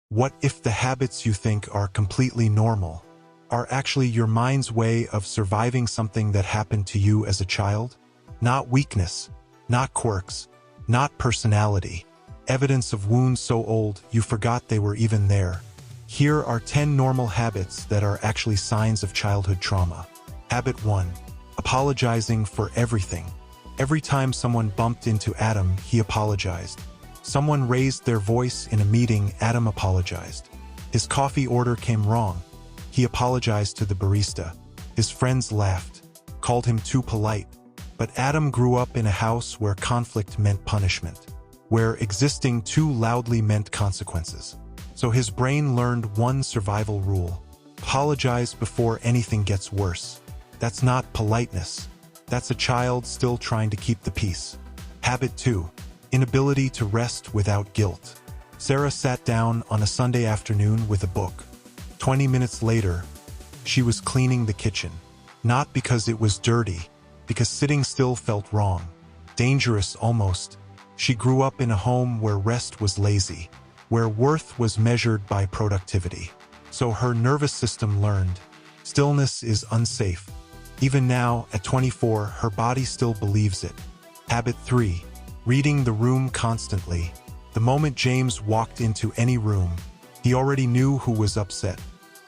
What if the habits you think are completely normal are actually your mind's way of surviving something that happened to you as a child? Not weakness, not quirks, not personality. Evidence of wounds so old you forgot they were even there. Here are 10 normal habits that are actually signs of childhood trauma. Habit 1. Apologizing for everything. Every time someone bumped into Adam, he apologized. Someone raised their voice in a meeting, Adam apologized. His coffee order came wrong. He apologized to the barista. His friends laughed, called him too polite. But Adam grew up in a house where conflict meant punishment, where existing too loudly meant consequences. So his brain learned one survival rule: apologize before anything gets worse. That's not politeness. That's a child still trying to keep the peace. Habit 2. Inability to rest without guilt. Sarah sat down on a Sunday afternoon with a book. 20 minutes later, she was cleaning the kitchen. Not because it was dirty, because sitting still felt wrong. Dangerous almost. She grew up in a home where rest was lazy, where worth was measured by productivity. So her nervous system learned, stillness is unsafe. Even now, at 24, her body still believes it. Habit 3. Reading the room constantly. The moment James walked into any room, he already knew who was upset,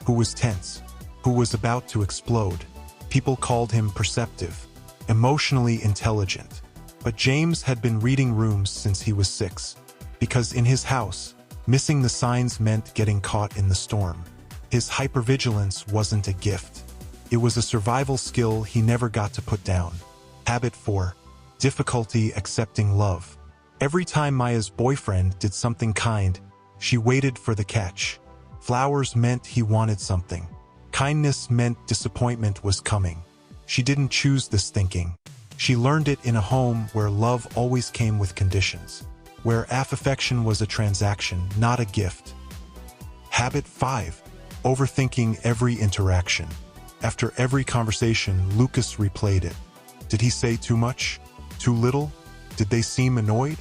who was tense, who was about to explode. People called him perceptive, emotionally intelligent. But James had been reading rooms since he was 6, because in his house, missing the signs meant getting caught in the storm. His hypervigilance wasn't a gift. It was a survival skill he never got to put down. Habit 4. Difficulty accepting love. Every time Maya's boyfriend did something kind, she waited for the catch. Flowers meant he wanted something. Kindness meant disappointment was coming. She didn't choose this thinking. She learned it in a home where love always came with conditions, where affection was a transaction, not a gift. Habit 5. Overthinking every interaction. After every conversation, Lucas replayed it. Did he say too much? Too little? Did they seem annoyed?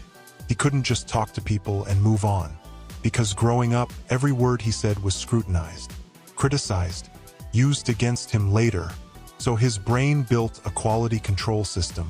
He couldn't just talk to people and move on, because growing up, every word he said was scrutinized, criticized, used against him later. So his brain built a quality control system,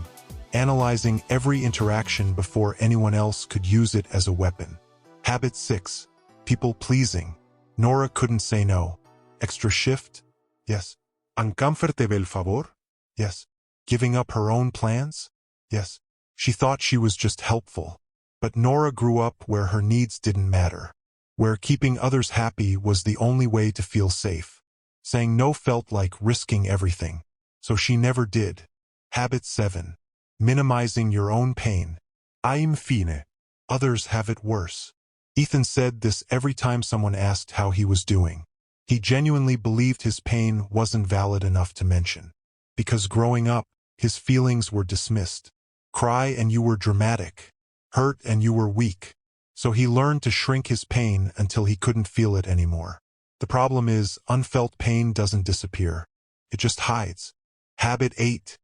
analyzing every interaction before anyone else could use it as a weapon. Habit 6. People-pleasing. Nora couldn't say no. Extra shift? Yes. Uncomfortable favor? Yes. Giving up her own plans? Yes. She thought she was just helpful. But Nora grew up where her needs didn't matter, where keeping others happy was the only way to feel safe. Saying no felt like risking everything, so she never did. Habit 7. Minimizing your own pain. I'm fine. Others have it worse. Ethan said this every time someone asked how he was doing. He genuinely believed his pain wasn't valid enough to mention. Because growing up, his feelings were dismissed. Cry and you were dramatic. Hurt and you were weak. So he learned to shrink his pain until he couldn't feel it anymore. The problem is, unfelt pain doesn't disappear. It just hides. Habit 8.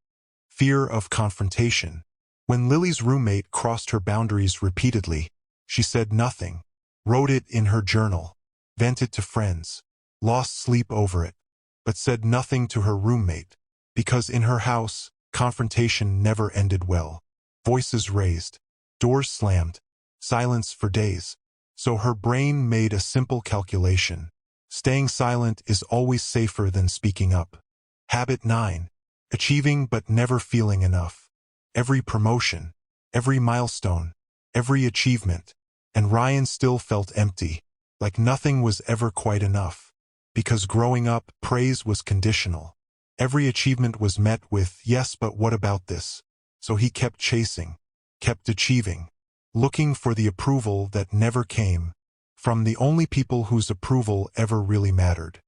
Fear of confrontation. When Lily's roommate crossed her boundaries repeatedly, she said nothing, wrote it in her journal, vented to friends, lost sleep over it, but said nothing to her roommate, because in her house, confrontation never ended well. Voices raised, doors slammed, silence for days. So her brain made a simple calculation. Staying silent is always safer than speaking up. Habit 9. Achieving but never feeling enough. Every promotion, every milestone, every achievement, and Ryan still felt empty, like nothing was ever quite enough. Because growing up, praise was conditional. Every achievement was met with, yes, but what about this? So he kept chasing, kept achieving, looking for the approval that never came, from the only people whose approval ever really mattered.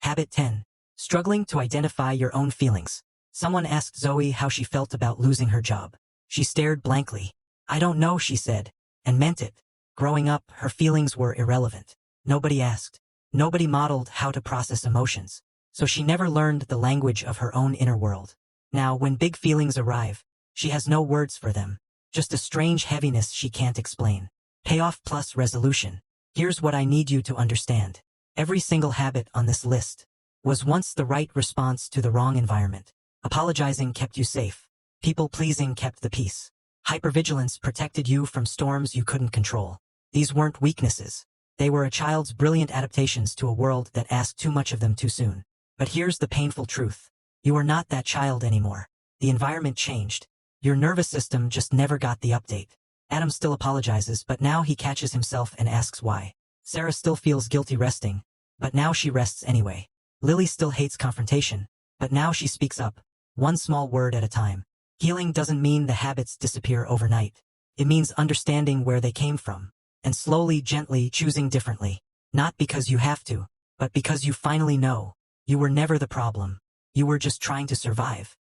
Habit 10. Struggling to identify your own feelings. Someone asked Zoe how she felt about losing her job. She stared blankly. I don't know, she said, and meant it. Growing up, her feelings were irrelevant. Nobody asked. Nobody modeled how to process emotions. So she never learned the language of her own inner world. Now, when big feelings arrive, she has no words for them. Just a strange heaviness she can't explain. Payoff plus resolution. Here's what I need you to understand. Every single habit on this list was once the right response to the wrong environment. Apologizing kept you safe. People-pleasing kept the peace. Hypervigilance protected you from storms you couldn't control. These weren't weaknesses. They were a child's brilliant adaptations to a world that asked too much of them too soon. But here's the painful truth. You are not that child anymore. The environment changed. Your nervous system just never got the update. Adam still apologizes, but now he catches himself and asks why. Sarah still feels guilty resting, but now she rests anyway. Lily still hates confrontation, but now she speaks up, one small word at a time. Healing doesn't mean the habits disappear overnight. It means understanding where they came from, and slowly, gently choosing differently. Not because you have to, but because you finally know. You were never the problem. You were just trying to survive.